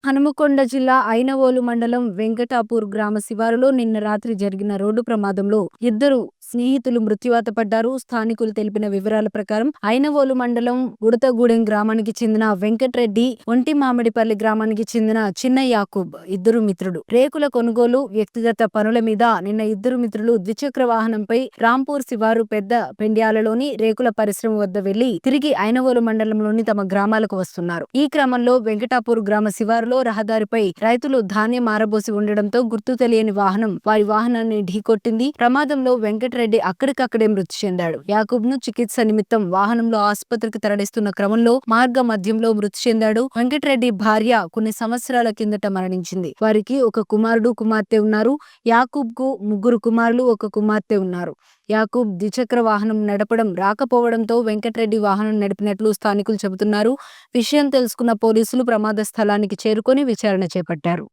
హనుమకొండ జిల్లా ఐనవోలు మండలం వెంకటాపూర్ గ్రామ శివారులో నిన్న రాత్రి జరిగిన రోడ్డు ప్రమాదంలో ఇద్దరు స్నేహితులు మృత్యువాత పడ్డారు. స్థానికులు తెలిపిన వివరాల ప్రకారం ఐనవోలు మండలం ఉడతగూడెం గ్రామానికి చెందిన వెంకట్రెడ్డి, ఒంటిమామిడిపల్లి గ్రామానికి చెందిన చిన్న యాకూబ్ ఇద్దరు మిత్రులు. రేకుల కొనుగోలు, వ్యక్తిగత పనుల మీద నిన్న ఇద్దరు మిత్రులు ద్విచక్ర వాహనంపై రాంపూర్ శివారు పెద్ద పెండ్యాలలోని రేకుల పరిశ్రమ వద్ద వెళ్లి తిరిగి ఐనవోలు మండలంలోని తమ గ్రామాలకు వస్తున్నారు. ఈ క్రమంలో వెంకటాపూర్ గ్రామ శివారులో రహదారిపై రైతులు ధాన్యం ఆరబోసి ఉండడంతో గుర్తు తెలియని వాహనం వారి వాహనాన్ని ఢీకొట్టింది. ప్రమాదంలో వెంకటరెడ్డి అక్కడికక్కడే మృతి చెందాడు. యాకూబ్ ను చికిత్స నిమిత్తం వాహనంలో ఆసుపత్రికి తరలిస్తున్న క్రమంలో మార్గ మధ్యంలో మృతి చెందాడు. వెంకటరెడ్డి భార్య కొన్ని సంవత్సరాల కిందట మరణించింది. వారికి ఒక కుమారుడు, కుమార్తె ఉన్నారు. యాకూబ్ కు ముగ్గురు కుమారులు, ఒక కుమార్తె ఉన్నారు. యాకూబ్ ద్విచక్ర వాహనం నడపడం రాకపోవడంతో వెంకటరెడ్డి వాహనం నడిపినట్లు స్థానికులు చెబుతున్నారు. విషయం తెలుసుకున్న పోలీసులు ప్రమాద స్థలానికి చేరుకొని విచారణ చేపట్టారు.